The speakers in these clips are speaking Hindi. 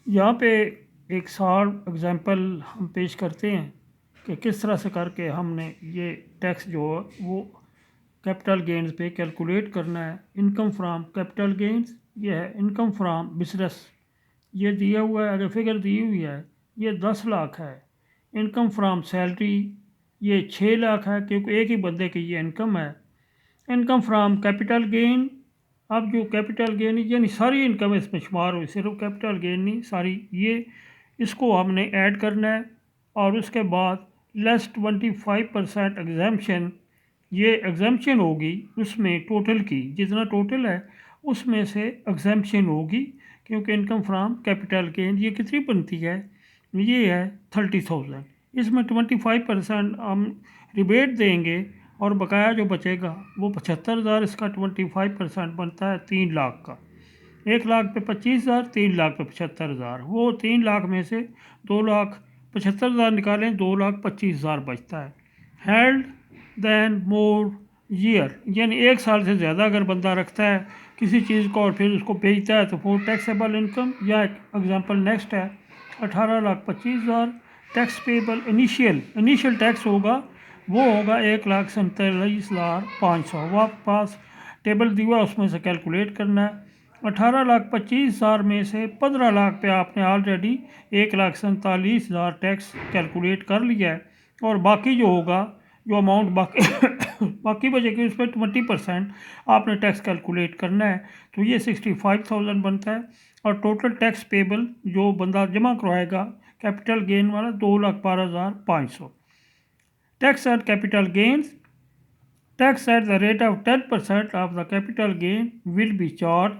यहाँ पे एक शॉर्ट एग्जांपल हम पेश करते हैं कि किस तरह से करके हमने ये टैक्स जो है वो कैपिटल गेन्स पे कैलकुलेट करना है। इनकम फ्रॉम कैपिटल गेन्स, ये है इनकम फ्रॉम बिजनेस, ये दिया हुआ है, अगर फिगर दी हुई है ये 10 लाख है। इनकम फ्रॉम सैलरी ये 6 लाख है, क्योंकि एक ही बंदे की ये इनकम है। इनकम फ्रॉम कैपिटल गेन, अब जो कैपिटल गेन यानी सारी इनकम इसमें शुमार हुई, सिर्फ कैपिटल गेन नहीं सारी, ये इसको हमने ऐड करना है। और उसके बाद लेस 25% एग्जाम्पशन, ये एग्जाम्पशन होगी उसमें टोटल की, जितना टोटल है उसमें से एग्जाम्पशन होगी, क्योंकि इनकम फ्रॉम कैपिटल गेन ये कितनी बनती है, ये है 30,000। इसमें 25% हम रिबेट देंगे और बकाया जो बचेगा वो 75,000, इसका 25% बनता है 3 लाख का। 1 लाख पे 25,000, 3 लाख पे 75,000, वो 3 लाख में से 2,75,000 निकालें, 2,25,000 बचता है। हेल्ड दैन मोर ईयर, यानी 1 साल से ज़्यादा अगर बंदा रखता है किसी चीज़ को और फिर उसको बेचता है तो वो टैक्सेबल इनकम, या एग्जांपल नेक्स्ट है 18,25,000। टैक्स पेबल इनिशियल टैक्स होगा वो होगा 1,47,500। वो आपके पास टेबल दिया उसमें से कैलकुलेट करना है। 18,25,000 में से 15 लाख पे आपने ऑलरेडी 1,47,000 टैक्स कैलकुलेट कर लिया है, और बाकी जो होगा जो अमाउंट बाकी बचेगी उस पर 20% आपने टैक्स कैलकुलेट करना है, तो ये 65,000 बनता है। और टोटल टैक्स पेबल जो बंदा जमा करवाएगा कैपिटल गेन वाला 2,12,500। Tax at capital gains, tax at the rate of 10% of the capital gain will be charge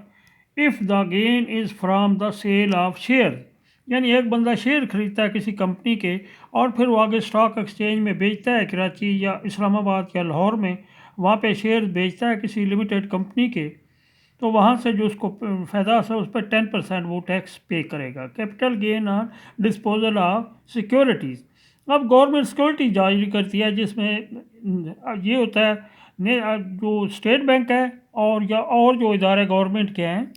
if the gain is from the sale of share, यानी एक बंदा शेयर खरीदता है किसी कंपनी के और फिर वो आगे स्टॉक एक्सचेंज में बेचता है, कराची या इस्लामाबाद या लाहौर में, वहाँ पे शेयर बेचता है किसी लिमिटेड कंपनी के, तो वहाँ से जो उसको फ़ायदा है उस पर 10% वो टैक्स पे करेगा। Capital gain on disposal of securities, अब गवर्नमेंट सिक्योरिटी जारी करती है जिसमें ये होता है जो स्टेट बैंक है और जो इदारे गवर्नमेंट के हैं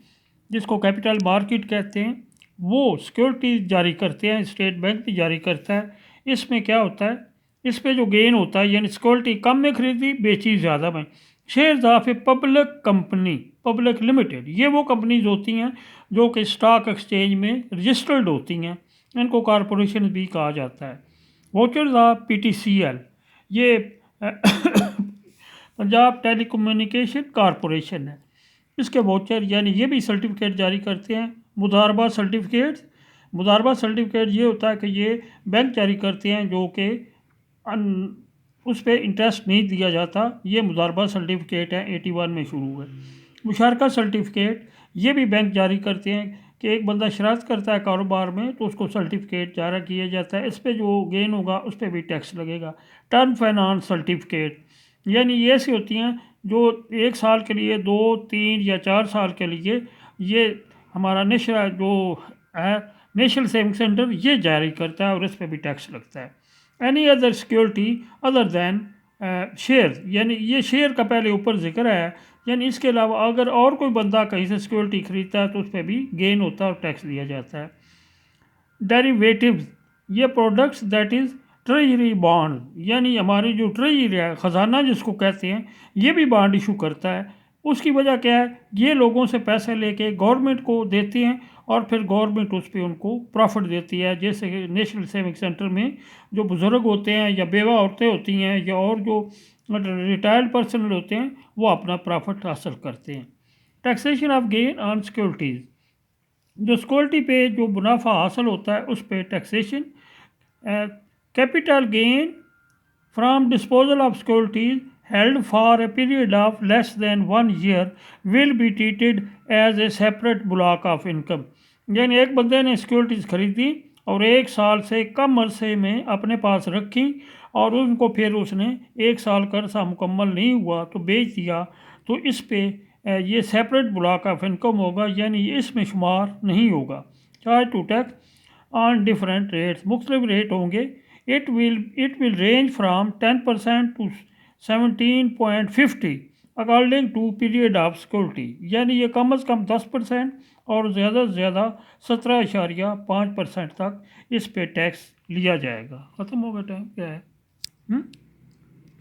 जिसको कैपिटल मार्केट कहते हैं, वो सिक्योरिटी जारी करते हैं, स्टेट बैंक भी जारी करता है। इसमें क्या होता है, इस पर जो गेन होता है यानी सिक्योरिटी कम में खरीदी बेची ज़्यादा में। Shares of a public company, public limited, ये वो कंपनीज होती हैं जो कि स्टॉक एक्सचेंज में रजिस्टर्ड होती हैं, इनको कॉरपोरेशन भी कहा जाता है। वाउचर्स ऑफ PTCL, ये पंजाब टेलीकम्युनिकेशन कॉरपोरेशन है, इसके वाउचर यानी ये भी सर्टिफिकेट जारी करते हैं। मुदारबा सर्टिफिकेट ये होता है कि ये बैंक जारी करते हैं जो कि उस पर इंटरेस्ट नहीं दिया जाता, ये मुदारबा सर्टिफिकेट है 81 में शुरू हुआ। मुशारका सर्टिफिकेट ये भी बैंक जारी करते हैं कि एक बंदा शरारत करता है कारोबार में तो उसको सर्टिफिकेट जारी किया जाता है, इस पर जो गेन होगा उस पर भी टैक्स लगेगा। टर्म फाइनेंस सर्टिफिकेट, यानी ये ऐसी होती हैं जो 1 साल के लिए, 2, 3 या 4 साल के लिए ये हमारा नेशनल जो है नेशनल सेविंग सेंटर ये जारी करता है और इस पर भी टैक्स लगता है। Any other security other than share, यानी ये शेयर का पहले ऊपर जिक्र है, यानी इसके अलावा अगर और कोई बंदा कहीं से सिक्योरिटी खरीदता है तो उस पर भी गेन होता है और टैक्स दिया जाता है। डेरिवेटिव्स, ये products that is treasury bond, यानी हमारी जो ट्रेजरी है ख़जाना जिसको कहते हैं, ये भी बॉन्ड इशू करता है। उसकी वजह क्या है, ये लोगों से पैसे लेके गवर्नमेंट को देते हैं और फिर गवर्नमेंट उस पर उनको प्रॉफिट देती है। जैसे कि नेशनल सेविंग सेंटर में जो बुज़ुर्ग होते हैं या बेवा औरतें होती हैं या और जो रिटायर्ड पर्सन होते हैं वो अपना प्रॉफिट हासिल करते हैं। Taxation of gain on securities, जो सिक्योरिटी पे जो मुनाफा हासिल होता है उस पर taxation. Capital gain from disposal of securities held for a period of less than 1 year will be treated as a separate block of income, यानी एक बंदे ने सिक्योरिटीज़ खरीदी और 1 साल से कम अरसे में अपने पास रखी और उनको फिर उसने 1 साल का अरसा मुकम्मल नहीं हुआ तो बेच दिया, तो इस पे ये सेपरेट ब्लॉक ऑफ इनकम होगा, यानी इसमें शुमार नहीं होगा। Charge to tax on different rates, मुख्तलिफ रेट होंगे। It will range from 10% to 17.50 according to period of security, यानी ये कम से कम 10% और ज़्यादा से ज़्यादा 17.5% तक इस पे टैक्स लिया जाएगा। ख़त्म हो गया टाइम, क्या है?